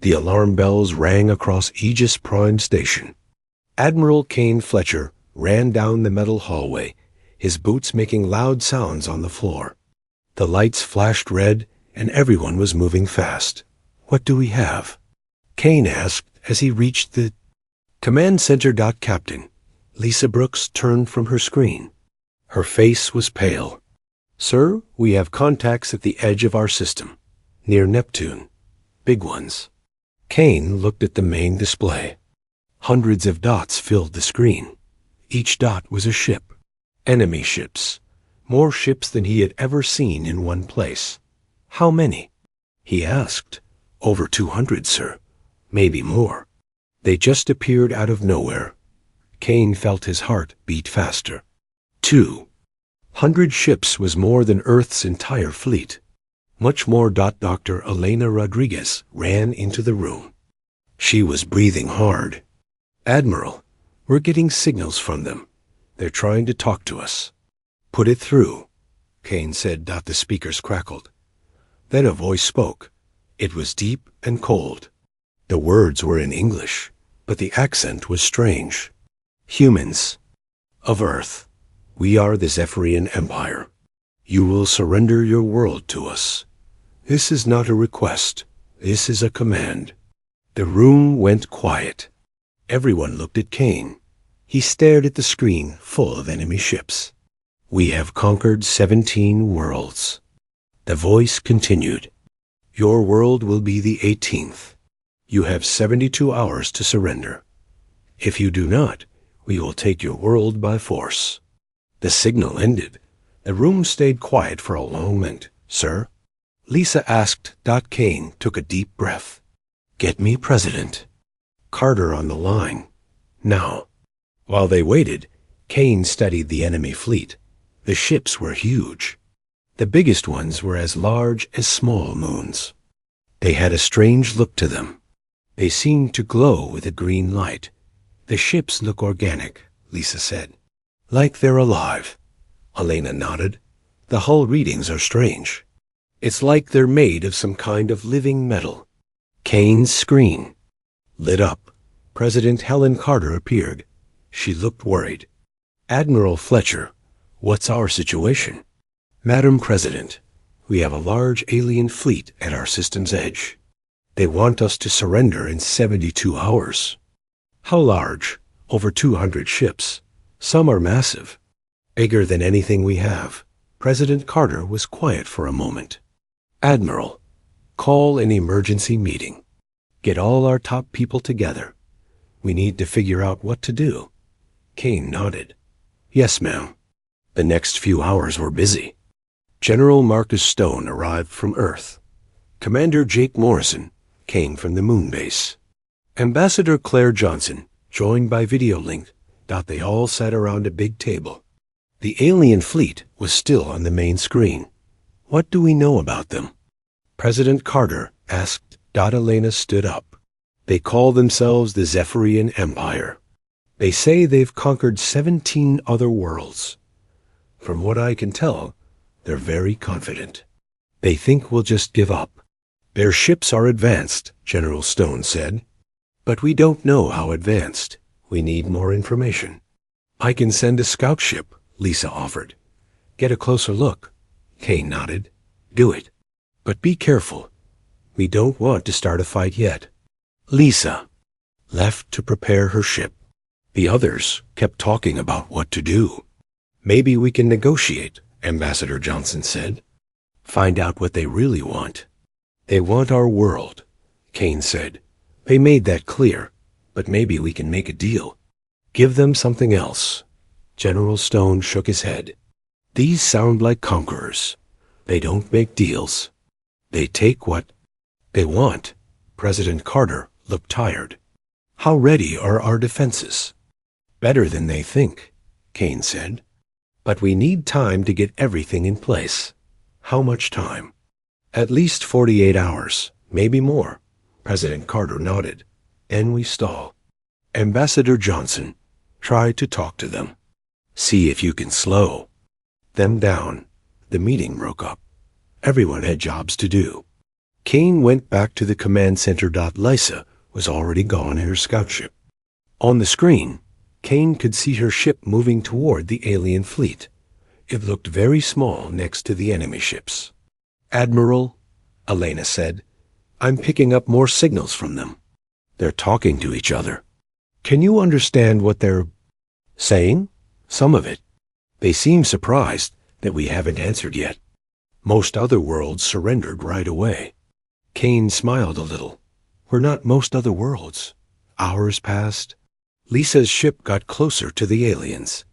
The alarm bells rang across Aegis Prime Station. Admiral Kane Fletcher ran down the metal hallway, his boots making loud sounds on the floor. The lights flashed red, and everyone was moving fast. "What do we have?" Kane asked as he reached the Command Center. Captain. Lisa Brooks turned from her screen. Her face was pale. "Sir, we have contacts at the edge of our system, near Neptune. Big ones." Kane looked at the main display. Hundreds of dots filled the screen. Each dot was a ship. Enemy ships. More ships than he had ever seen in one place. "How many?" he asked. "Over 200, sir. Maybe more." They just appeared out of nowhere. Kane felt his heart beat faster. 200 ships was more than Earth's entire fleet. Much more. Dr. Elena Rodriguez ran into the room. She was breathing hard. "Admiral, we're getting signals from them. They're trying to talk to us." "Put it through," Kane said. The speakers crackled. Then a voice spoke. It was deep and cold. The words were in English, but the accent was strange. "Humans of Earth, we are the Zephyrian Empire. You will surrender your world to us. This is not a request. This is a command." The room went quiet. Everyone looked at Kane. He stared at the screen full of enemy ships. "We have conquered 17 worlds." The voice continued. "Your world will be the 18th. You have 72 hours to surrender. If you do not, we will take your world by force." The signal ended. The room stayed quiet for a long minute. "Sir?" Lisa asked. Kane took a deep breath. "Get me President Carter on the line. Now." While they waited, Kane studied the enemy fleet. The ships were huge. The biggest ones were as large as small moons. They had a strange look to them. They seemed to glow with a green light. "The ships look organic," Lisa said. "Like they're alive." Elena nodded. "The hull readings are strange. It's like they're made of some kind of living metal." Kane's screen lit up. President Helen Carter appeared. She looked worried. "Admiral Fletcher, what's our situation?" "Madam President, we have a large alien fleet at our system's edge. They want us to surrender in 72 hours. "How large?" "Over 200 ships. Some are massive. Bigger than anything we have." President Carter was quiet for a moment. "Admiral, call an emergency meeting. Get all our top people together. We need to figure out what to do." Kane nodded. "Yes, ma'am." The next few hours were busy. General Marcus Stone arrived from Earth. Commander Jake Morrison came from the moon base. Ambassador Claire Johnson joined by video link. They all sat around a big table. The alien fleet was still on the main screen. "What do we know about them?" President Carter asked. Elena stood up. "They call themselves the Zephyrian Empire. They say they've conquered 17 other worlds. From what I can tell, they're very confident. They think we'll just give up." "Their ships are advanced," General Stone said. "But we don't know how advanced. We need more information." "I can send a scout ship," Lisa offered. "Get a closer look." Kane nodded. "Do it. But be careful. We don't want to start a fight yet." Lisa left to prepare her ship. The others kept talking about what to do. "Maybe we can negotiate," Ambassador Johnson said. "Find out what they really want." "They want our world," Kane said. "They made that clear, but maybe we can make a deal. Give them something else." General Stone shook his head. "These sound like conquerors. They don't make deals. They take what they want." President Carter looked tired. "How ready are our defenses?" "Better than they think," Kane said. "But we need time to get everything in place." "How much time?" "At least 48 hours, maybe more." President Carter nodded. "Then we stall." Ambassador Johnson, try to talk to them. See if you can slow them down. The meeting broke up. Everyone had jobs to do. Kane went back to the command center. Lysa was already gone in her scout ship. On the screen, Kane could see her ship moving toward the alien fleet. It looked very small next to the enemy ships. "Admiral," Elena said, "I'm picking up more signals from them. They're talking to each other. Can you understand what they're saying?" "Some of it. They seem surprised that we haven't answered yet. Most other worlds surrendered right away." Kane smiled a little. "We're not most other worlds." Hours passed. Lisa's ship got closer to the aliens.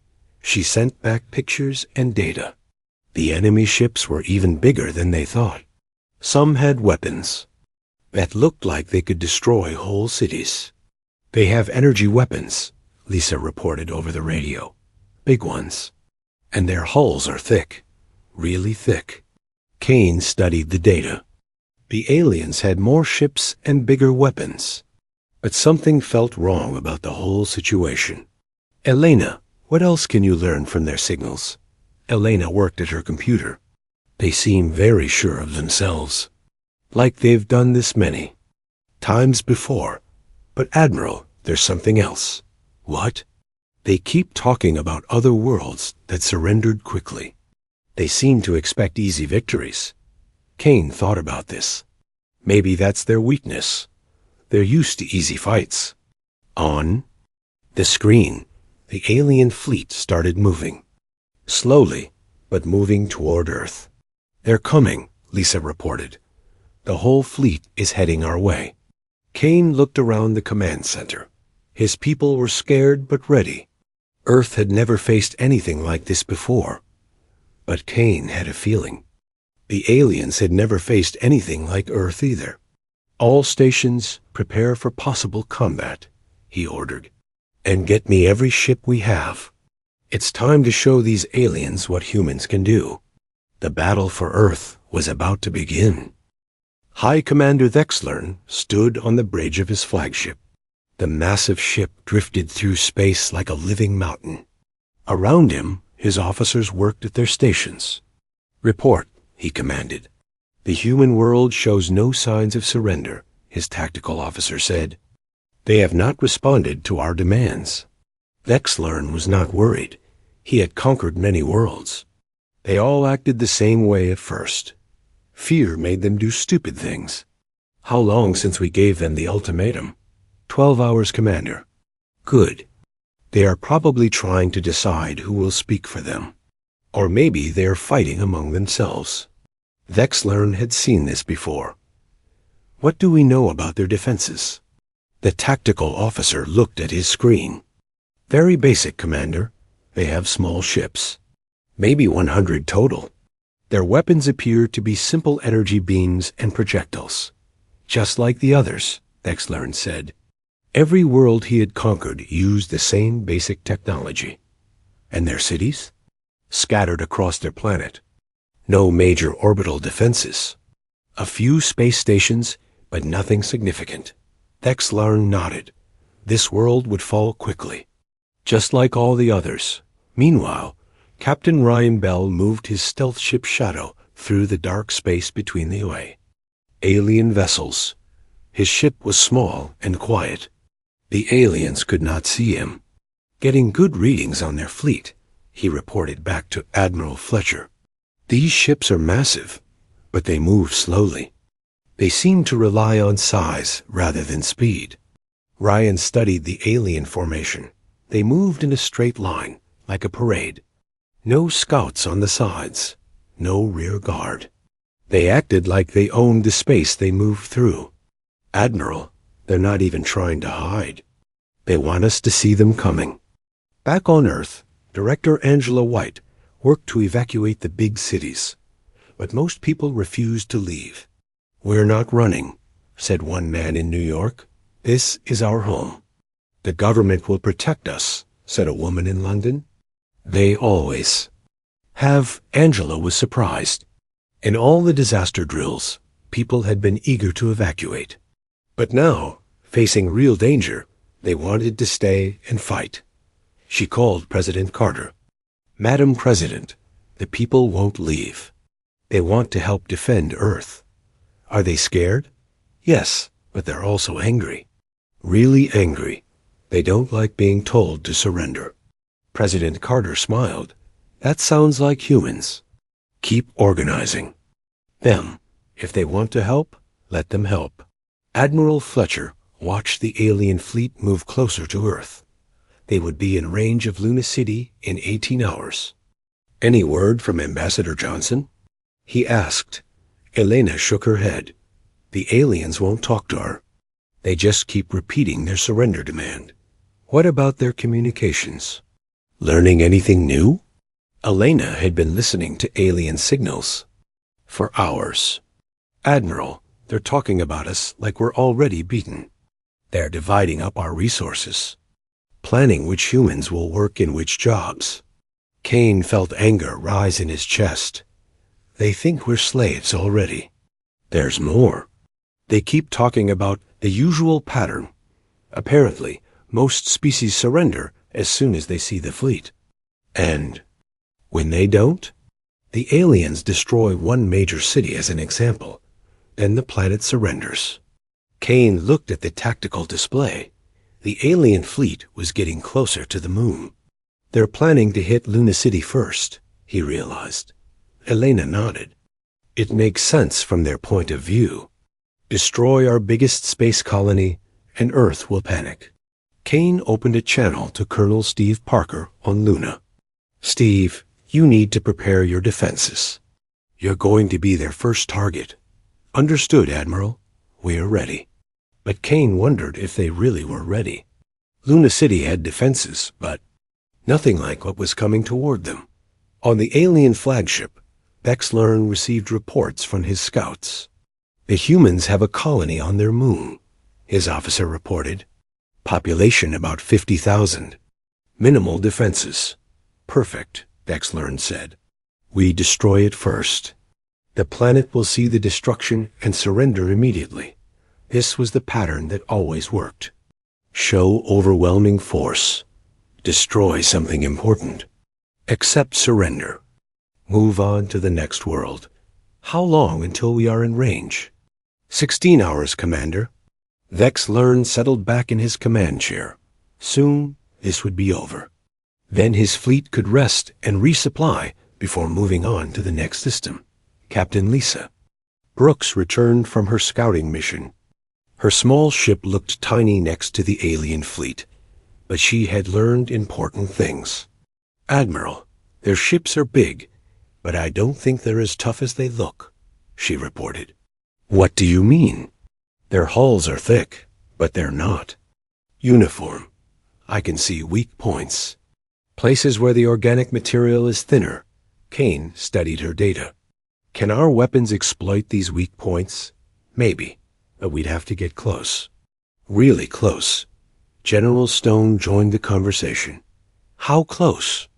She sent back pictures and data. The enemy ships were even bigger than they thought. Some had weapons that looked like they could destroy whole cities. "They have energy weapons," Lisa reported over the radio. "Big ones. And their hulls are thick. Really thick." Kane studied the data. The aliens had more ships and bigger weapons. But something felt wrong about the whole situation. "Elena, what else can you learn from their signals?" Elena worked at her computer. "They seem very sure of themselves. Like they've done this many times before. But Admiral, there's something else." "What?" "They keep talking about other worlds that surrendered quickly. They seem to expect easy victories." Kane thought about this. Maybe that's their weakness. They're used to easy fights. On the screen, the alien fleet started moving. Slowly, but moving toward Earth. "They're coming," Lisa reported. "The whole fleet is heading our way." Kane looked around the command center. His people were scared but ready. Earth had never faced anything like this before. But Kane had a feeling. The aliens had never faced anything like Earth either. "All stations, prepare for possible combat," he ordered. "And get me every ship we have. It's time to show these aliens what humans can do." The battle for Earth was about to begin. High Commander Vexlern stood on the bridge of his flagship. The massive ship drifted through space like a living mountain. Around him, his officers worked at their stations. "Report," he commanded. "The human world shows no signs of surrender," his tactical officer said. "They have not responded to our demands." Vexlern was not worried. He had conquered many worlds. They all acted the same way at first. Fear made them do stupid things. "How long since we gave them the ultimatum?" 12 hours, Commander." "Good. They are probably trying to decide who will speak for them. Or maybe they are fighting among themselves." Vexlern had seen this before. "What do we know about their defenses?" The tactical officer looked at his screen. "Very basic, Commander. They have small ships. Maybe 100 total. Their weapons appear to be simple energy beams and projectiles. Just like the others," Vexlern said. Every world he had conquered used the same basic technology. "And their cities?" "Scattered across their planet. No major orbital defenses. A few space stations, but nothing significant." Vexlern nodded. This world would fall quickly, just like all the others. Meanwhile, Captain Ryan Bell moved his stealth ship Shadow through the dark space between the way. Alien vessels. His ship was small and quiet. The aliens could not see him. "Getting good readings on their fleet," he reported back to Admiral Fletcher. "These ships are massive, but they move slowly. They seem to rely on size rather than speed." Ryan studied the alien formation. They moved in a straight line, like a parade. No scouts on the sides, no rear guard. They acted like they owned the space they moved through. "Admiral, they're not even trying to hide. They want us to see them coming." Back on Earth, Director Angela White worked to evacuate the big cities. But most people refused to leave. "We're not running," said one man in New York. "This is our home." "The government will protect us," said a woman in London. "They always have." Angela was surprised. In all the disaster drills, people had been eager to evacuate. But now, facing real danger, they wanted to stay and fight. She called President Carter. "Madam President, the people won't leave. They want to help defend Earth. Are they scared? Yes, but they're also angry. Really angry. They don't like being told to surrender. President Carter smiled. That sounds like humans. Keep organizing. Them. If they want to help, let them help. Admiral Fletcher watched the alien fleet move closer to Earth. They would be in range of Luna City in 18 hours. Any word from Ambassador Johnson? He asked. Elena shook her head. The aliens won't talk to her. They just keep repeating their surrender demand. What about their communications? Learning anything new? Elena had been listening to alien signals for hours. Admiral, they're talking about us like we're already beaten. They're dividing up our resources, planning which humans will work in which jobs. Kane felt anger rise in his chest. They think we're slaves already. There's more. They keep talking about the usual pattern. Apparently, most species surrender as soon as they see the fleet. And when they don't, the aliens destroy one major city as an example. Then the planet surrenders. Kane looked at the tactical display. The alien fleet was getting closer to the moon. They're planning to hit Luna City first, he realized. Elena nodded. It makes sense from their point of view. Destroy our biggest space colony, and Earth will panic. Kane opened a channel to Colonel Steve Parker on Luna. Steve, you need to prepare your defenses. You're going to be their first target. Understood, Admiral. We're ready. But Kane wondered if they really were ready. Luna City had defenses, but nothing like what was coming toward them. On the alien flagship, Bexlern received reports from his scouts. The humans have a colony on their moon, his officer reported. Population about 50,000. Minimal defenses. Perfect, Bexlern said. We destroy it first. The planet will see the destruction and surrender immediately. This was the pattern that always worked. Show overwhelming force. Destroy something important. Accept surrender. Move on to the next world. How long until we are in range? 16 hours, Commander. Bexlern settled back in his command chair. Soon, this would be over. Then his fleet could rest and resupply before moving on to the next system. Captain Lisa. Brooks returned from her scouting mission. Her small ship looked tiny next to the alien fleet, but she had learned important things. Admiral, their ships are big, but I don't think they're as tough as they look, she reported. What do you mean? Their hulls are thick, but they're not. Uniform. I can see weak points. Places where the organic material is thinner. Kane studied her data. Can our weapons exploit these weak points? Maybe, but we'd have to get close. Really close. General Stone joined the conversation. How close?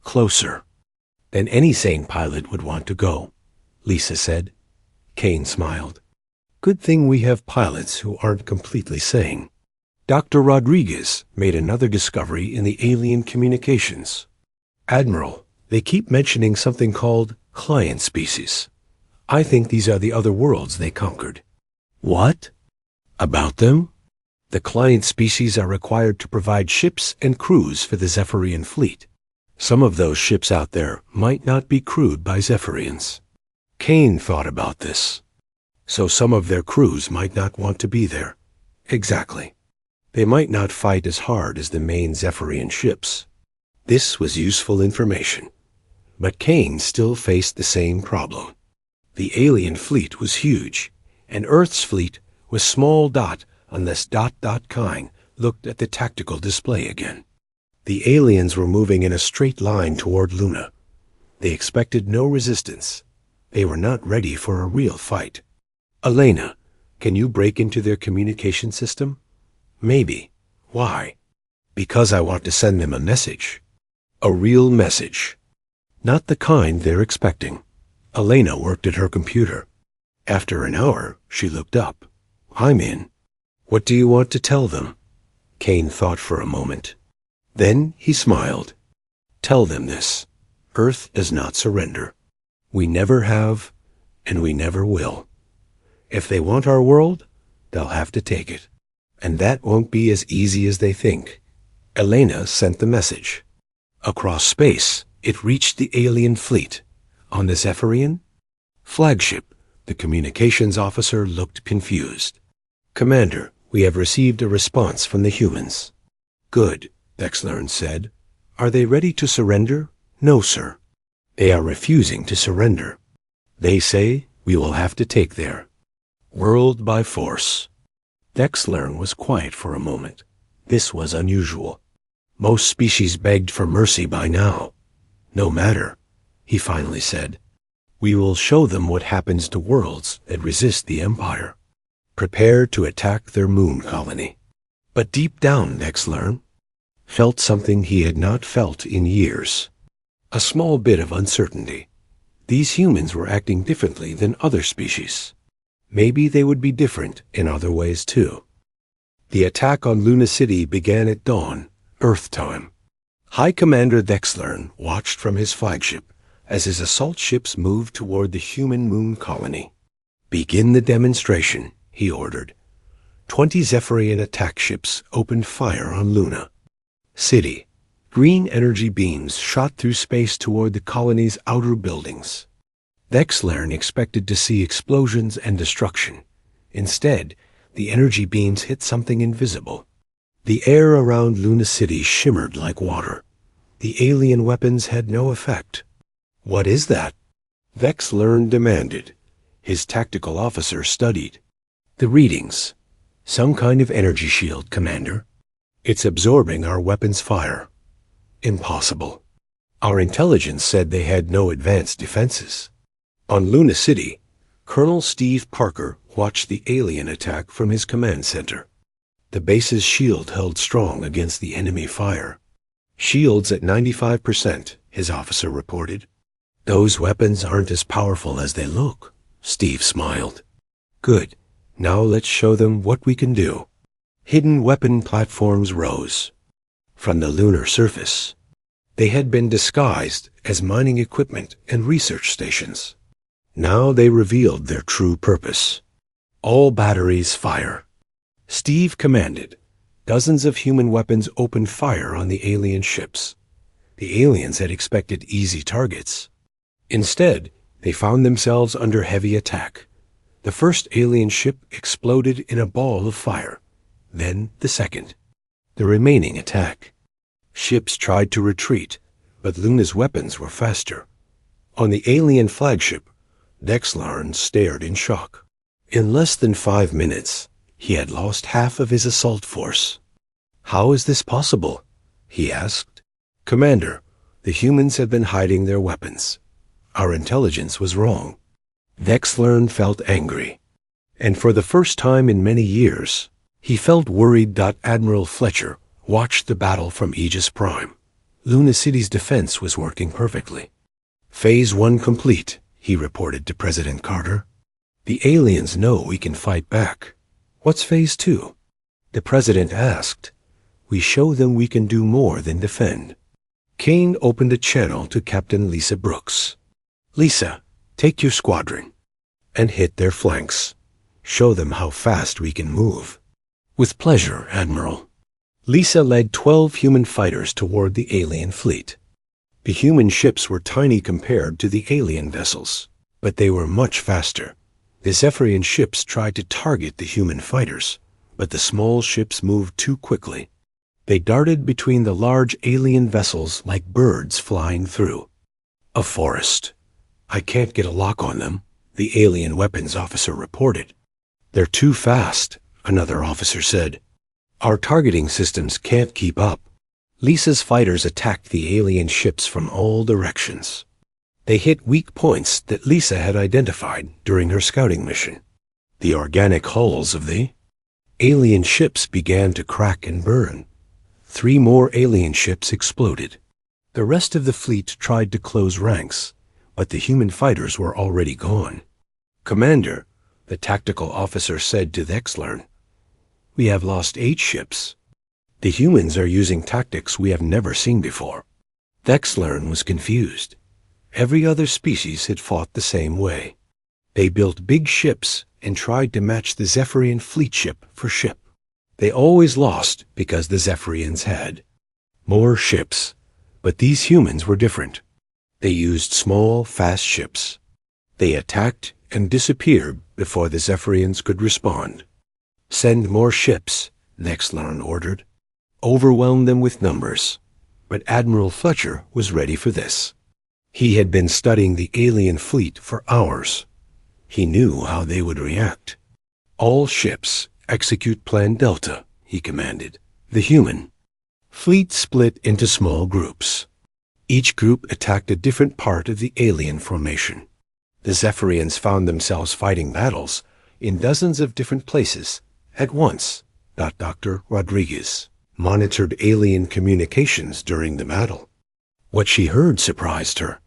Closer than any sane pilot would want to go, Lisa said. Kane smiled. Good thing we have pilots who aren't completely sane. Dr. Rodriguez made another discovery in the alien communications. Admiral, they keep mentioning something called client species. I think these are the other worlds they conquered. What? About them? The client species are required to provide ships and crews for the Zephyrian fleet. Some of those ships out there might not be crewed by Zephyrians. Kane thought about this. So some of their crews might not want to be there. Exactly. They might not fight as hard as the main Zephyrian ships. This was useful information. But Kane still faced the same problem. The alien fleet was huge, and Earth's fleet was small dot unless ... Kine looked at the tactical display again. The aliens were moving in a straight line toward Luna. They expected no resistance. They were not ready for a real fight. Elena, can you break into their communication system? Maybe. Why? Because I want to send them a message. A real message. Not the kind they're expecting. Elena worked at her computer. After an hour, she looked up. I'm in. What do you want to tell them? Kane thought for a moment. Then he smiled. Tell them this. Earth does not surrender. We never have, and we never will. If they want our world, they'll have to take it. And that won't be as easy as they think. Elena sent the message. Across space, it reached the alien fleet. On the Zephyrian flagship, the communications officer looked confused. Commander, we have received a response from the humans. Good, Dexlern said. Are they ready to surrender? No, sir. They are refusing to surrender. They say we will have to take their world by force. Dexlern was quiet for a moment. This was unusual. Most species begged for mercy by now. No matter, he finally said. We will show them what happens to worlds that resist the Empire. Prepare to attack their moon colony. But deep down, Dexlern felt something he had not felt in years. A small bit of uncertainty. These humans were acting differently than other species. Maybe they would be different in other ways too. The attack on Luna City began at dawn, Earth time. High Commander Dexlern watched from his flagship as his assault ships moved toward the human moon colony. Begin the demonstration, he ordered. 20 Zephyrian attack ships opened fire on Luna City. Green energy beams shot through space toward the colony's outer buildings. Dexlern expected to see explosions and destruction. Instead, the energy beams hit something invisible. The air around Luna City shimmered like water. The alien weapons had no effect. What is that? Dexlern demanded. His tactical officer studied. The readings. Some kind of energy shield, Commander. It's absorbing our weapons' fire. Impossible. Our intelligence said they had no advanced defenses. On Luna City, Colonel Steve Parker watched the alien attack from his command center. The base's shield held strong against the enemy fire. Shields at 95%, his officer reported. Those weapons aren't as powerful as they look, Steve smiled. Good. Now let's show them what we can do. Hidden weapon platforms rose from the lunar surface. They had been disguised as mining equipment and research stations. Now they revealed their true purpose. All batteries fire. Steve commanded. Dozens of human weapons opened fire on the alien ships. The aliens had expected easy targets. Instead, they found themselves under heavy attack. The first alien ship exploded in a ball of fire. Then the second. The remaining attack. Ships tried to retreat, but Luna's weapons were faster. On the alien flagship, Dexlern stared in shock. In less than 5 minutes, he had lost half of his assault force. How is this possible? He asked. Commander, the humans have been hiding their weapons. Our intelligence was wrong. Dexlern felt angry. And for the first time in many years, he felt worried. Admiral Fletcher watched the battle from Aegis Prime. Luna City's defense was working perfectly. Phase 1 complete, he reported to President Carter. The aliens know we can fight back. What's Phase 2? The President asked. We show them we can do more than defend. Kane opened a channel to Captain Lisa Brooks. Lisa, take your squadron and hit their flanks. Show them how fast we can move. With pleasure, Admiral. Lisa led 12 human fighters toward the alien fleet. The human ships were tiny compared to the alien vessels, but they were much faster. The Zephyrian ships tried to target the human fighters, but the small ships moved too quickly. They darted between the large alien vessels like birds flying through a forest. I can't get a lock on them, the alien weapons officer reported. They're too fast, another officer said. Our targeting systems can't keep up. Lisa's fighters attacked the alien ships from all directions. They hit weak points that Lisa had identified during her scouting mission. The organic hulls of the alien ships began to crack and burn. 3 more alien ships exploded. The rest of the fleet tried to close ranks, but the human fighters were already gone. Commander, the tactical officer said to Dexlern, we have lost 8 ships. The humans are using tactics we have never seen before. Dexlern was confused. Every other species had fought the same way. They built big ships and tried to match the Zephyrian fleet ship for ship. They always lost because the Zephyrians had more ships, but these humans were different. They used small, fast ships. They attacked and disappeared before the Zephyrians could respond. Send more ships, Nextlarn ordered. Overwhelm them with numbers. But Admiral Fletcher was ready for this. He had been studying the alien fleet for hours. He knew how they would react. All ships execute Plan Delta, he commanded. The human fleet split into small groups. Each group attacked a different part of the alien formation. The Zephyrians found themselves fighting battles in dozens of different places at once. Dr. Rodriguez monitored alien communications during the battle. What she heard surprised her.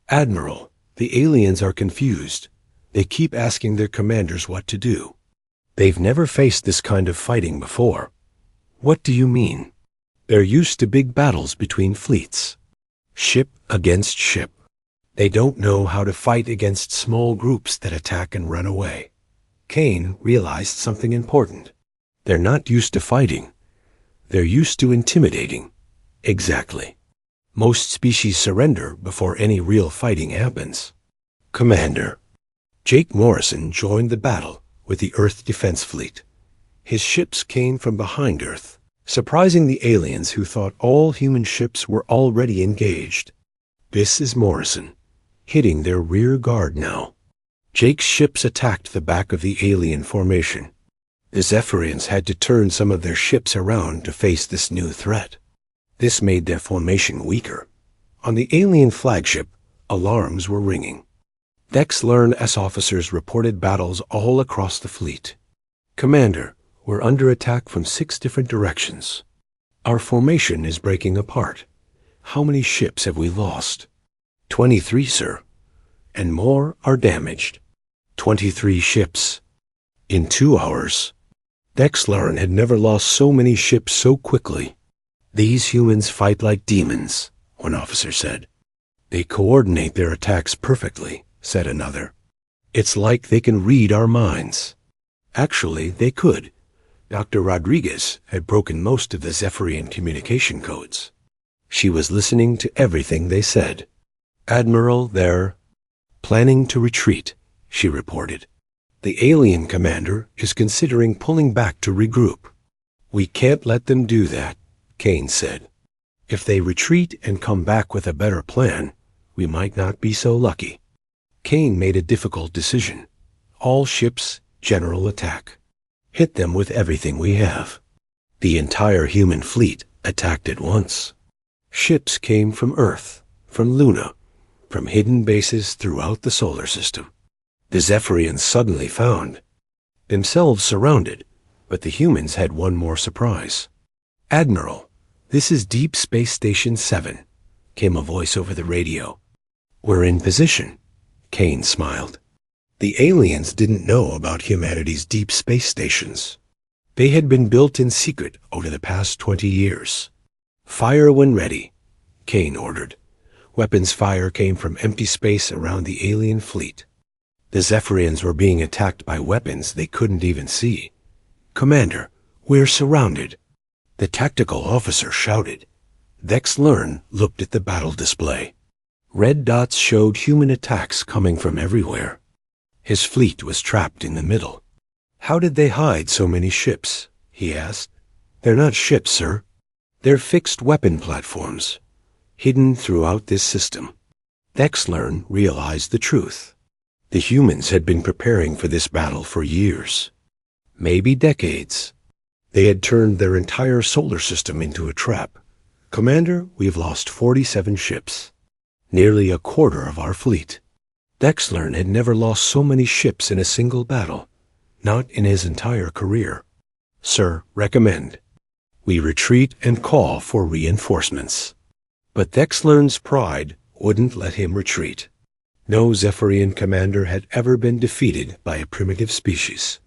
Admiral, the aliens are confused. They keep asking their commanders what to do. They've never faced this kind of fighting before. What do you mean? They're used to big battles between fleets. Ship against ship. They don't know how to fight against small groups that attack and run away. Kane realized something important. They're not used to fighting. They're used to intimidating. Exactly. Most species surrender before any real fighting happens. Commander. Jake Morrison joined the battle with the Earth Defense Fleet. His ships came from behind Earth, surprising the aliens who thought all human ships were already engaged. This is Morrison, hitting their rear guard now. Jake's ships attacked the back of the alien formation. The Zephyrians had to turn some of their ships around to face this new threat. This made their formation weaker. On the alien flagship, alarms were ringing. Dexlern S officers reported battles all across the fleet. Commander, we're under attack from 6 different directions. Our formation is breaking apart. How many ships have we lost? 23, sir. And more are damaged. 23 ships. In 2 hours. Dexlern had never lost so many ships so quickly. These humans fight like demons, one officer said. They coordinate their attacks perfectly, said another. It's like they can read our minds. Actually, they could. Dr. Rodriguez had broken most of the Zephyrian communication codes. She was listening to everything they said. Admiral, they're planning to retreat, she reported. The alien commander is considering pulling back to regroup. We can't let them do that, Kane said. If they retreat and come back with a better plan, we might not be so lucky. Kane made a difficult decision. All ships, general attack. Hit them with everything we have. The entire human fleet attacked at once. Ships came from Earth, from Luna, from hidden bases throughout the solar system. The Zephyrians suddenly found themselves surrounded, but the humans had one more surprise. Admiral, this is Deep Space Station 7, came a voice over the radio. We're in position, Kane smiled. The aliens didn't know about humanity's deep space stations. They had been built in secret over the past 20 years. Fire when ready, Kane ordered. Weapons fire came from empty space around the alien fleet. The Zephyrians were being attacked by weapons they couldn't even see. Commander, we're surrounded. The tactical officer shouted. Dexlern looked at the battle display. Red dots showed human attacks coming from everywhere. His fleet was trapped in the middle. How did they hide so many ships? He asked. They're not ships, sir. They're fixed weapon platforms, hidden throughout this system. Dexlern realized the truth. The humans had been preparing for this battle for years, maybe decades. They had turned their entire solar system into a trap. Commander, we've lost 47 ships, nearly a quarter of our fleet. Dexlern had never lost so many ships in a single battle, not in his entire career. Sir, recommend. We retreat and call for reinforcements. But Dexlern's pride wouldn't let him retreat. No Zephyrian commander had ever been defeated by a primitive species.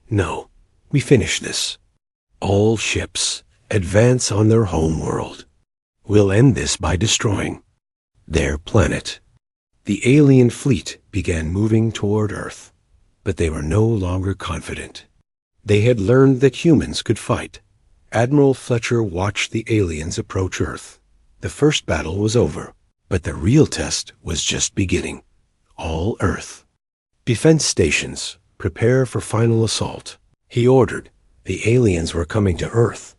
No, we finish this. All ships advance on their home world. We'll end this by destroying their planet. The alien fleet began moving toward Earth. but they were no longer confident. They had learned that humans could fight. Admiral Fletcher watched the aliens approach Earth. The first battle was over, but the real test was just beginning. All Earth. Defense stations, prepare for final assault. He ordered. The aliens were coming to Earth,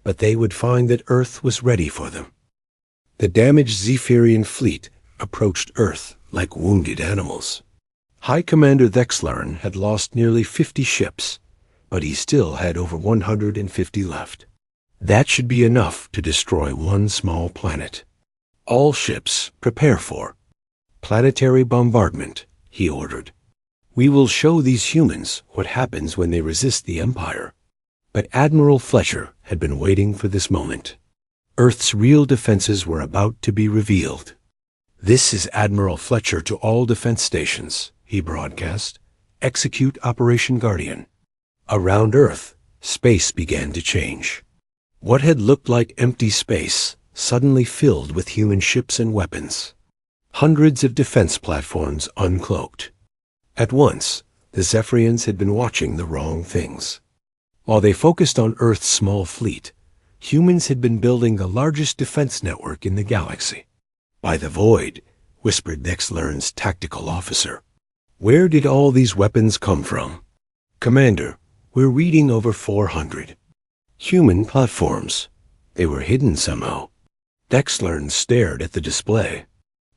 but they would find that Earth was ready for them. The damaged Zephyrian fleet approached Earth like wounded animals. High Commander Thexlarn had lost nearly 50 ships, but he still had over 150 left. That should be enough to destroy one small planet. All ships prepare for planetary bombardment, he ordered. We will show these humans what happens when they resist the Empire. But Admiral Fletcher had been waiting for this moment. Earth's real defenses were about to be revealed. This is Admiral Fletcher to all defense stations, he broadcast. Execute Operation Guardian. Around Earth, space began to change. What had looked like empty space suddenly filled with human ships and weapons. Hundreds of defense platforms uncloaked. At once, the Zephyrians had been watching the wrong things. While they focused on Earth's small fleet, humans had been building the largest defense network in the galaxy. By the void, whispered Thexlarn's tactical officer. Where did all these weapons come from? Commander, we're reading over 400. Human platforms. They were hidden somehow. Thexlarn stared at the display.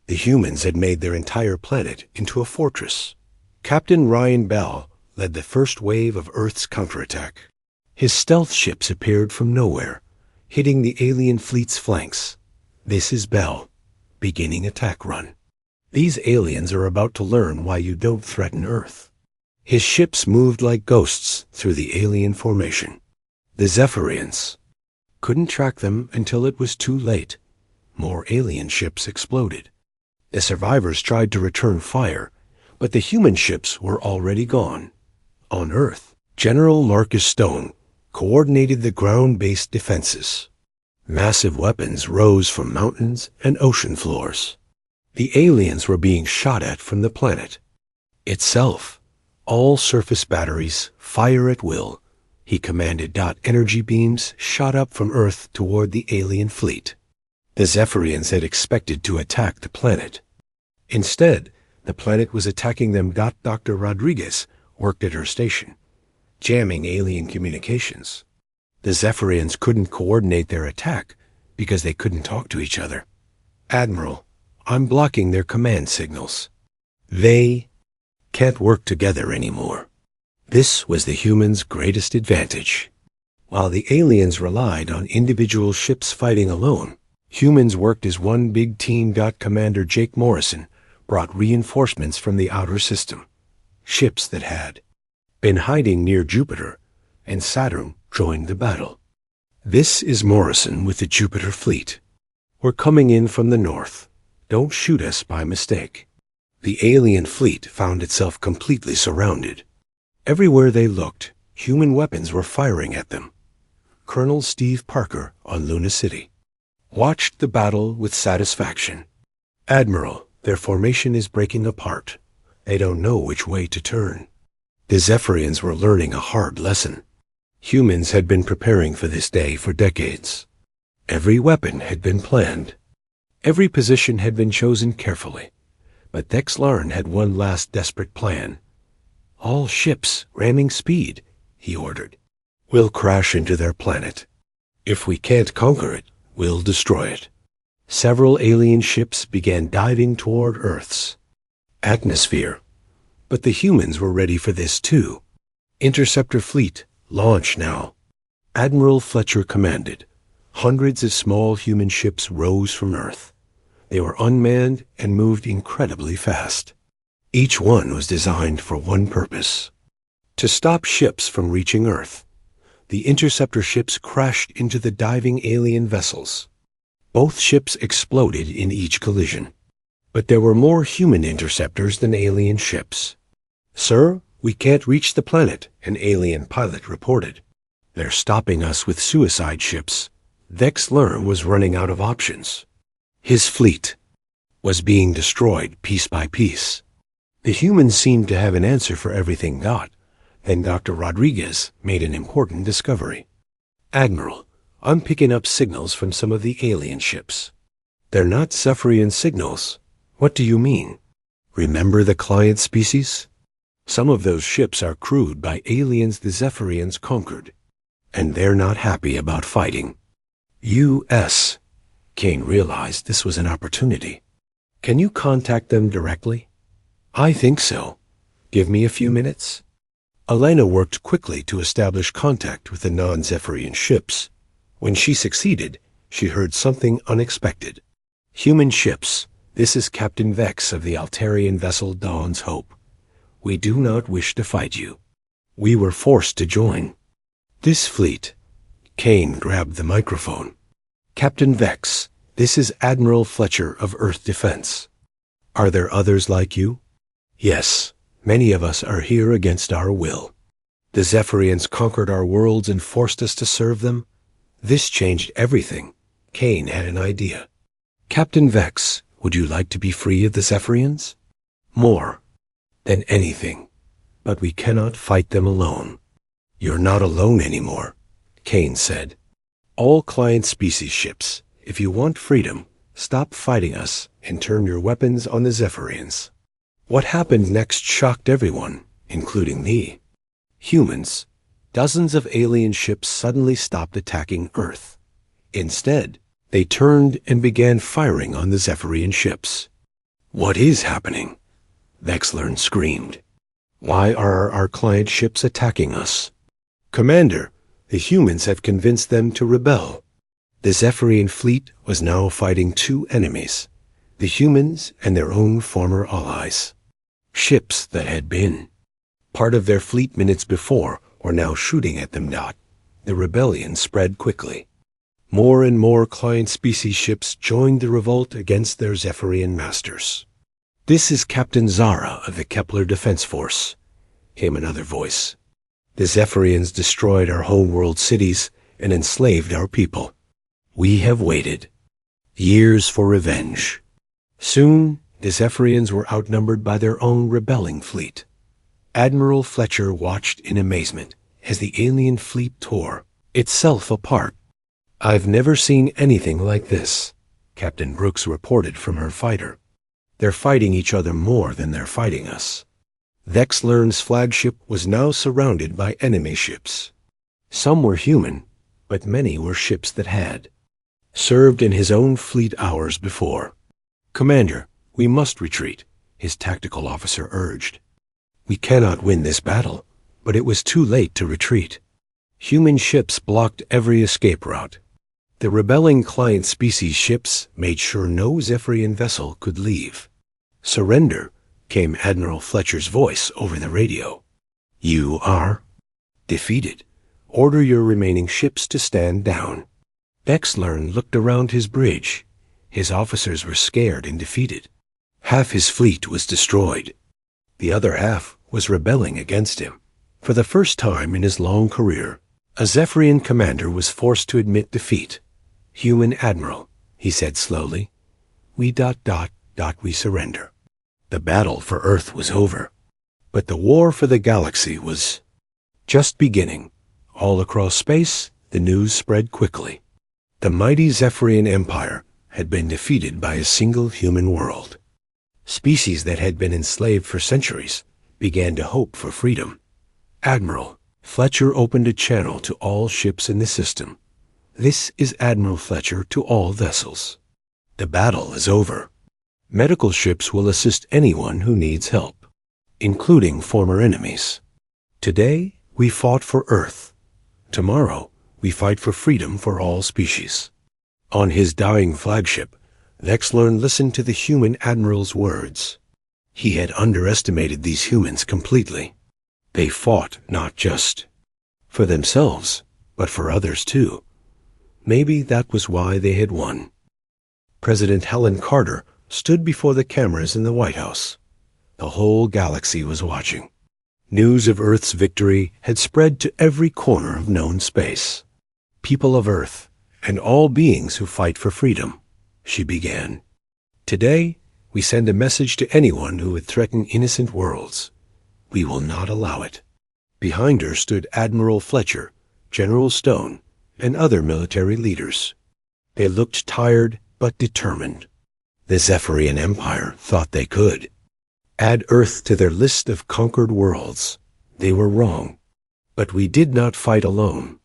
The humans had made their entire planet into a fortress. Captain Ryan Bell led the first wave of Earth's counterattack. His stealth ships appeared from nowhere, hitting the alien fleet's flanks. This is Bell, beginning attack run. These aliens are about to learn why you don't threaten Earth. His ships moved like ghosts through the alien formation. The Zephyrians couldn't track them until it was too late. More alien ships exploded. The survivors tried to return fire, but the human ships were already gone. On Earth, General Marcus Stone coordinated the ground-based defenses. Massive weapons rose from mountains and ocean floors. The aliens were being shot at from the planet itself. All surface batteries fire at will, he commanded. Energy beams shot up from Earth toward the alien fleet. The Zephyrians had expected to attack the planet. Instead, the planet was attacking them. Dr. Rodriguez worked at her station, jamming alien communications. The Zephyrians couldn't coordinate their attack because they couldn't talk to each other. Admiral, I'm blocking their command signals. They can't work together anymore. This was the humans' greatest advantage. While the aliens relied on individual ships fighting alone, humans worked as one big team. Commander Jake Morrison brought reinforcements from the outer system. Ships that had been hiding near Jupiter and Saturn joined the battle. This is Morrison with the Jupiter fleet. We're coming in from the north. Don't shoot us by mistake. The alien fleet found itself completely surrounded. Everywhere they looked, human weapons were firing at them. Colonel Steve Parker on Luna City watched the battle with satisfaction. Admiral, their formation is breaking apart. They don't know which way to turn. The Zephyrians were learning a hard lesson. Humans had been preparing for this day for decades. Every weapon had been planned. Every position had been chosen carefully. But Thexlarn had one last desperate plan. All ships ramming speed, he ordered. We'll crash into their planet. If we can't conquer it, we'll destroy it. Several alien ships began diving toward Earth's atmosphere. But the humans were ready for this too. Interceptor fleet, launch now. Admiral Fletcher commanded. Hundreds of small human ships rose from Earth. They were unmanned and moved incredibly fast. Each one was designed for one purpose: to stop ships from reaching Earth. The interceptor ships crashed into the diving alien vessels. Both ships exploded in each collision. But there were more human interceptors than alien ships. Sir, we can't reach the planet, an alien pilot reported. They're stopping us with suicide ships. Thexlarn was running out of options. His fleet was being destroyed piece by piece. The humans seemed to have an answer for everything. Then Dr. Rodriguez made an important discovery. Admiral, I'm picking up signals from some of the alien ships. They're not Zephyrian signals. What do you mean? Remember the client species? Some of those ships are crewed by aliens the Zephyrians conquered, and they're not happy about fighting. U.S. Kane realized this was an opportunity. Can you contact them directly? I think so. Give me a few minutes. Elena worked quickly to establish contact with the non-Zephyrian ships. When she succeeded, she heard something unexpected. Human ships, this is Captain Vex of the Altarian vessel Dawn's Hope. We do not wish to fight you. We were forced to join. This fleet. Kane grabbed the microphone. Captain Vex, this is Admiral Fletcher of Earth Defense. Are there others like you? Yes, many of us are here against our will. The Zephyrians conquered our worlds and forced us to serve them. This changed everything. Kane had an idea. Captain Vex, would you like to be free of the Zephyrians? More than anything. But we cannot fight them alone. You're not alone anymore, Kane said. All client species ships, if you want freedom, stop fighting us and turn your weapons on the Zephyrians. What happened next shocked everyone, including me. Humans, dozens of alien ships suddenly stopped attacking Earth. Instead, they turned and began firing on the Zephyrian ships. What is happening? Vexlern screamed. Why are our client ships attacking us? Commander, the humans have convinced them to rebel. The Zephyrian fleet was now fighting two enemies, the humans and their own former allies. Ships that had been part of their fleet minutes before were now shooting at them. The rebellion spread quickly. More and more client species ships joined the revolt against their Zephyrian masters. This is Captain Zara of the Kepler Defense Force, came another voice. The Zephyrians destroyed our homeworld cities and enslaved our people. We have waited years for revenge. Soon, the Zephyrians were outnumbered by their own rebelling fleet. Admiral Fletcher watched in amazement as the alien fleet tore itself apart. I've never seen anything like this, Captain Brooks reported from her fighter. They're fighting each other more than they're fighting us. Vexlern's flagship was now surrounded by enemy ships. Some were human, but many were ships that had served in his own fleet hours before. Commander, we must retreat, his tactical officer urged. We cannot win this battle, but it was too late to retreat. Human ships blocked every escape route. The rebelling client species ships made sure no Zephyrian vessel could leave. Surrender, came Admiral Fletcher's voice over the radio. You are defeated. Order your remaining ships to stand down. Vexlern looked around his bridge. His officers were scared and defeated. Half his fleet was destroyed. The other half was rebelling against him. For the first time in his long career, a Zephyrian commander was forced to admit defeat. Human Admiral, he said slowly, we surrender. The battle for Earth was over, but the war for the galaxy was just beginning. All across space, the news spread quickly. The mighty Zephyrian Empire had been defeated by a single human world. Species that had been enslaved for centuries began to hope for freedom. Admiral, Fletcher opened a channel to all ships in the system. This is Admiral Fletcher to all vessels. The battle is over. Medical ships will assist anyone who needs help, including former enemies. Today, we fought for Earth. Tomorrow, we fight for freedom for all species. On his dying flagship, Vexlern listened to the human admiral's words. He had underestimated these humans completely. They fought not just for themselves, but for others too. Maybe that was why they had won. President Helen Carter stood before the cameras in the White House. The whole galaxy was watching. News of Earth's victory had spread to every corner of known space. People of Earth, and all beings who fight for freedom, she began. Today, We send a message to anyone who would threaten innocent worlds. We will not allow it." Behind her stood Admiral Fletcher, General Stone, and other military leaders. They looked tired but determined. The Zephyrian Empire thought they could add Earth to their list of conquered worlds. They were wrong. But we did not fight alone.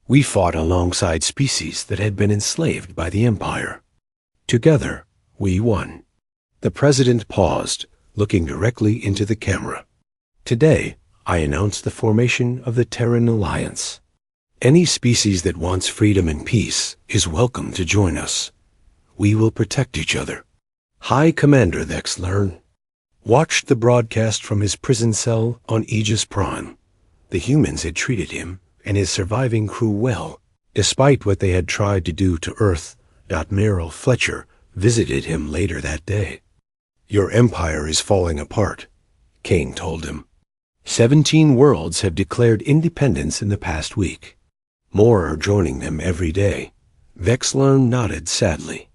We fought alongside species that had been enslaved by the Empire. Together, we won. The President paused, looking directly into the camera. "Today, I announce the formation of the Terran Alliance. Any species that wants freedom and peace is welcome to join us. We will protect each other." High Commander Vex Lern watched the broadcast from his prison cell on Aegis Prime. The humans had treated him and his surviving crew well, despite what they had tried to do to Earth. Admiral Fletcher visited him later that day. "Your empire is falling apart," Kane told him. 17 worlds have declared independence in the past week. More are joining them every day. Vex Lern nodded sadly.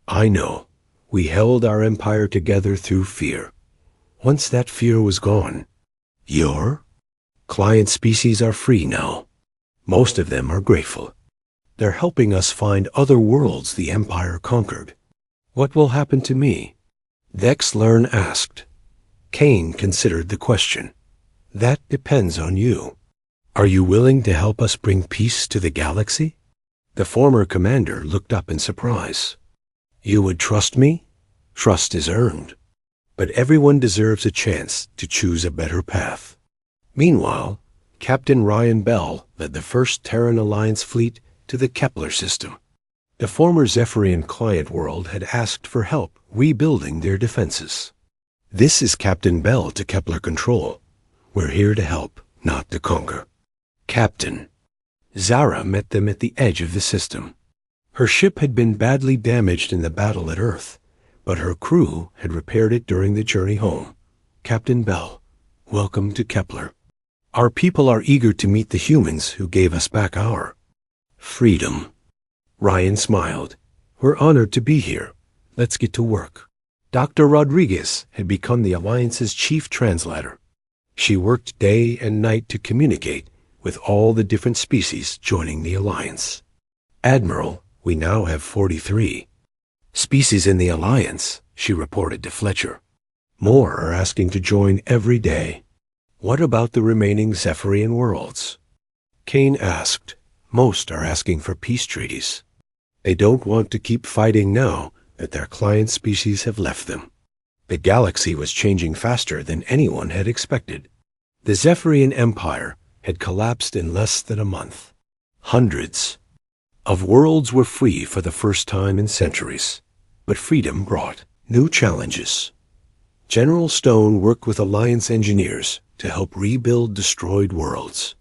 "I know. We held our empire together through fear. Once that fear was gone, your client species are free now. Most of them are grateful. They're helping us find other worlds the Empire conquered." "What will happen to me?" Vex Lern asked. Kane considered the question. "That depends on you. Are you willing to help us bring peace to the galaxy?" The former commander looked up in surprise. "You would trust me?" "Trust is earned. But everyone deserves a chance to choose a better path." Meanwhile, Captain Ryan Bell led the first Terran Alliance fleet to the Kepler system. The former Zephyrian client world had asked for help rebuilding their defenses. "This is Captain Bell to Kepler Control. We're here to help, not to conquer." "Captain." Zara met them at the edge of the system. Her ship had been badly damaged in the battle at Earth, but her crew had repaired it during the journey home. "Captain Bell, welcome to Kepler. Our people are eager to meet the humans who gave us back our freedom." Ryan smiled. "We're honored to be here. Let's get to work." Dr. Rodriguez had become the Alliance's chief translator. She worked day and night to communicate with all the different species joining the Alliance. "Admiral, we now have 43 species in the Alliance," she reported to Fletcher. "More are asking to join every day." "What about the remaining Zephyrian worlds?" Kane asked. "Most are asking for peace treaties. They don't want to keep fighting now that their client species have left them." The galaxy was changing faster than anyone had expected. The Zephyrian Empire had collapsed in less than a month. Hundreds of worlds were free for the first time in centuries, but freedom brought new challenges. General Stone worked with Alliance engineers to help rebuild destroyed worlds.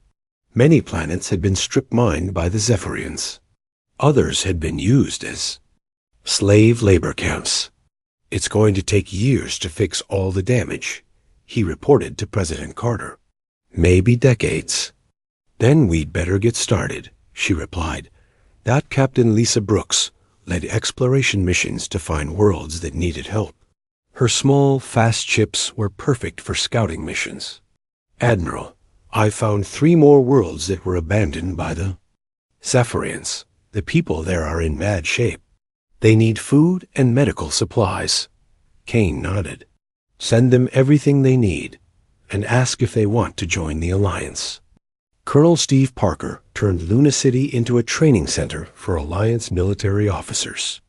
Many planets had been strip-mined by the Zephyrians. Others had been used as slave labor camps. "It's going to take years to fix all the damage," he reported to President Carter. "Maybe decades." "Then we'd better get started," she replied. That Captain Lisa Brooks led exploration missions to find worlds that needed help. Her small, fast ships were perfect for scouting missions. "Admiral, I found 3 more worlds that were abandoned by the Zephyrians. The people there are in bad shape. They need food and medical supplies." Kane nodded. "Send them everything they need, and ask if they want to join the Alliance." Colonel Steve Parker turned Luna City into a training center for Alliance military officers.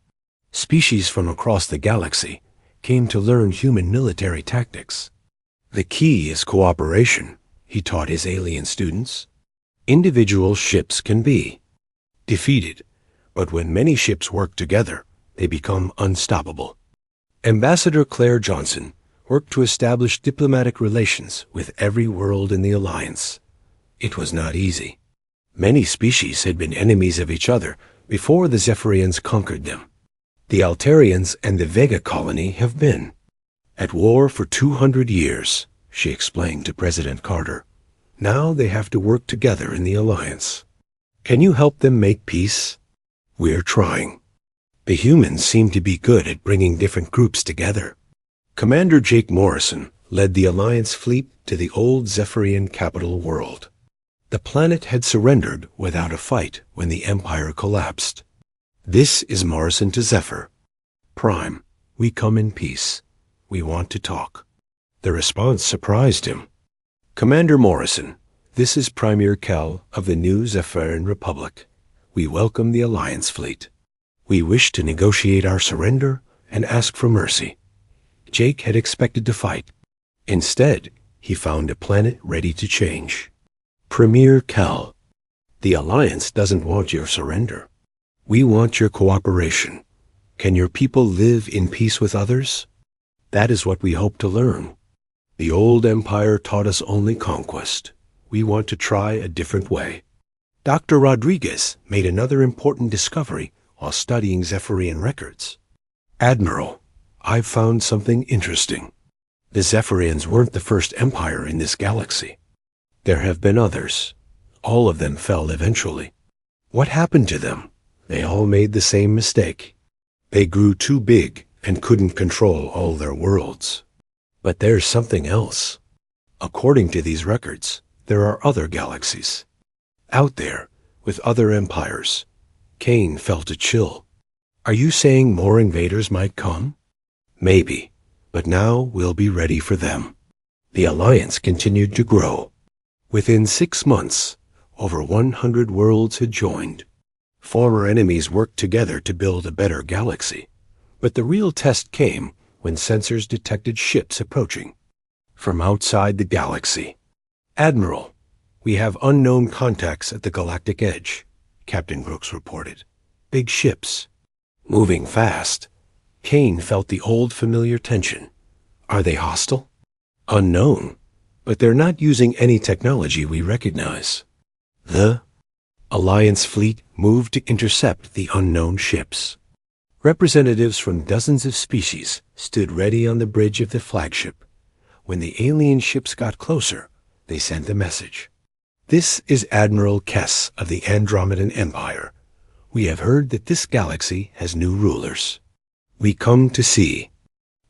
Species from across the galaxy came to learn human military tactics. "The key is cooperation," he taught his alien students. "Individual ships can be defeated, but when many ships work together, they become unstoppable." Ambassador Claire Johnson worked to establish diplomatic relations with every world in the Alliance. It was not easy. Many species had been enemies of each other before the Zephyrians conquered them. The Altarians and the Vega colony have been at war for 200 years, she explained to President Carter. Now they have to work together in the Alliance. "Can you help them make peace?" "We're trying." The humans seem to be good at bringing different groups together. Commander Jake Morrison led the Alliance fleet to the old Zephyrian capital world. The planet had surrendered without a fight when the Empire collapsed. "This is Morrison to Zephyr. Prime, we come in peace. We want to talk." The response surprised him. "Commander Morrison, this is Premier Kell of the new Zephyrian Republic. We welcome the Alliance fleet. We wish to negotiate our surrender and ask for mercy." Jake had expected to fight. Instead, he found a planet ready to change. "Premier Kell, the Alliance doesn't want your surrender. We want your cooperation. Can your people live in peace with others? That is what we hope to learn. The old Empire taught us only conquest. We want to try a different way." Dr. Rodriguez made another important discovery while studying Zephyrian records. "Admiral, I've found something interesting. The Zephyrians weren't the first empire in this galaxy. There have been others. All of them fell eventually. What happened to them? They all made the same mistake. They grew too big and couldn't control all their worlds. But there's something else. According to these records, there are other galaxies. Out there, with other empires." Kane felt a chill. "Are you saying more invaders might come?" "Maybe, but now we'll be ready for them." The Alliance continued to grow. Within 6 months, over 100 worlds had joined. Former enemies worked together to build a better galaxy. But the real test came when sensors detected ships approaching from outside the galaxy. "Admiral, we have unknown contacts at the Galactic Edge," Captain Brooks reported. "Big ships, moving fast." Kane felt the old familiar tension. Are they hostile? Unknown, but they're not using any technology we recognize. The Alliance fleet moved to intercept the unknown ships. Representatives from dozens of species stood ready on the bridge of the flagship. When the alien ships got closer, they sent a message. "This is Admiral Kess of the Andromedan Empire. We have heard that this galaxy has new rulers. We come to see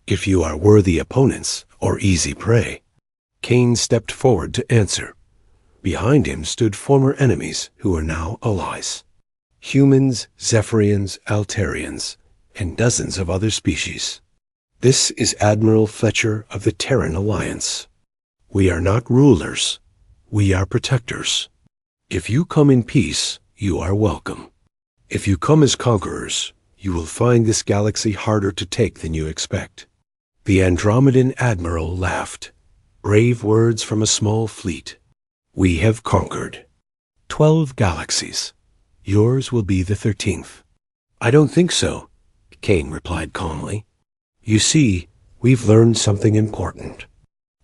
if you are worthy opponents or easy prey." Kane stepped forward to answer. Behind him stood former enemies who were now allies. Humans, Zephyrians, Altarians, and dozens of other species. "This is Admiral Fletcher of the Terran Alliance. We are not rulers. We are protectors. If you come in peace, you are welcome. If you come as conquerors, you will find this galaxy harder to take than you expect." The Andromedan Admiral laughed. "Brave words from a small fleet. We have conquered 12 galaxies. Yours will be the 13th. "I don't think so," Kane replied calmly. "You see, we've learned something important.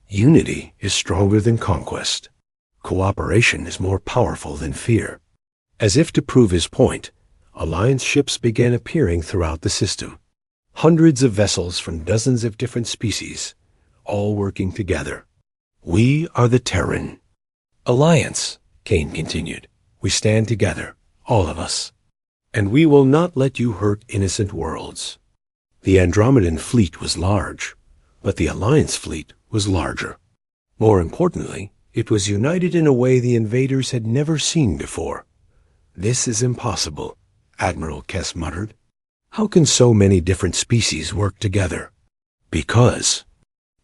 Unity is stronger than conquest. Cooperation is more powerful than fear." As if to prove his point, Alliance ships began appearing throughout the system. Hundreds of vessels from dozens of different species, all working together. "We are the Terran Alliance," Kane continued. "We stand together, all of us. And we will not let you hurt innocent worlds." The Andromedan fleet was large, but the Alliance fleet was larger. More importantly, it was united in a way the invaders had never seen before. "This is impossible," Admiral Kess muttered. "How can so many different species work together?" "Because,"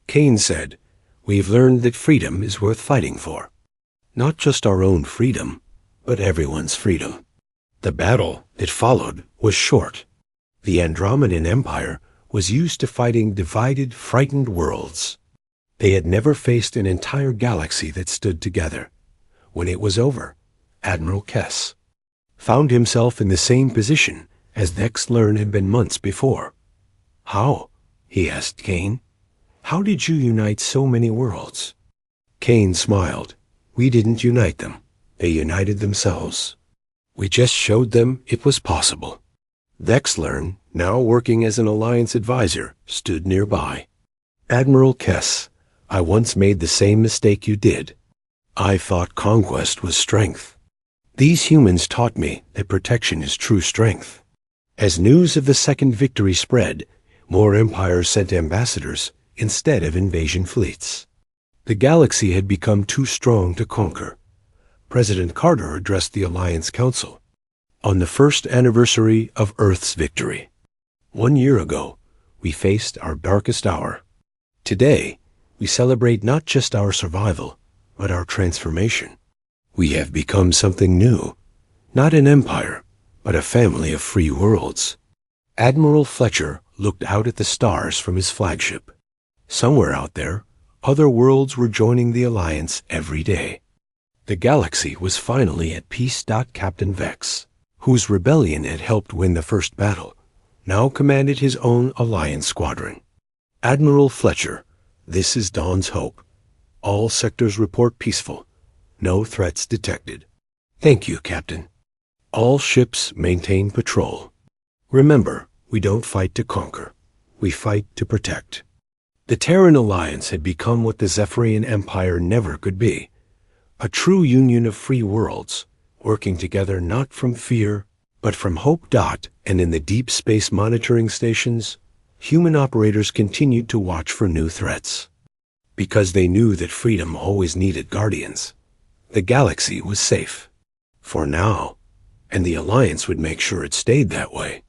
Kane said, "we've learned that freedom is worth fighting for. Not just our own freedom, but everyone's freedom." The battle that followed was short. The Andromedan Empire was used to fighting divided, frightened worlds. They had never faced an entire galaxy that stood together. When it was over, Admiral Kess found himself in the same position as Vexlern had been months before. "How?" he asked Kane. "How did you unite so many worlds?" Kane smiled. "We didn't unite them. They united themselves. We just showed them it was possible." Vexlern, now working as an Alliance advisor, stood nearby. "Admiral Kess, I once made the same mistake you did. I thought conquest was strength. These humans taught me that protection is true strength. As news of the second victory spread, more empires sent ambassadors instead of invasion fleets. The galaxy had become too strong to conquer. President Carter addressed the Alliance Council on the first anniversary of Earth's victory. 1 year ago, we faced our darkest hour. Today, we celebrate not just our survival, but our transformation. We have become something new, not an empire, but a family of free worlds. Admiral Fletcher looked out at the stars from his flagship. Somewhere out there, other worlds were joining the Alliance every day. The galaxy was finally at peace. Captain Vex, whose rebellion had helped win the first battle, now commanded his own Alliance squadron. Admiral Fletcher, this is Dawn's hope. All sectors report peaceful. No threats detected. Thank you, Captain. All ships maintain patrol. Remember, we don't fight to conquer. We fight to protect. The Terran Alliance had become what the Zephyrian Empire never could be. A true union of free worlds, working together not from fear, but from hope. And in the deep space monitoring stations, human operators continued to watch for new threats. Because they knew that freedom always needed guardians, the galaxy was safe. For now, and the Alliance would make sure it stayed that way.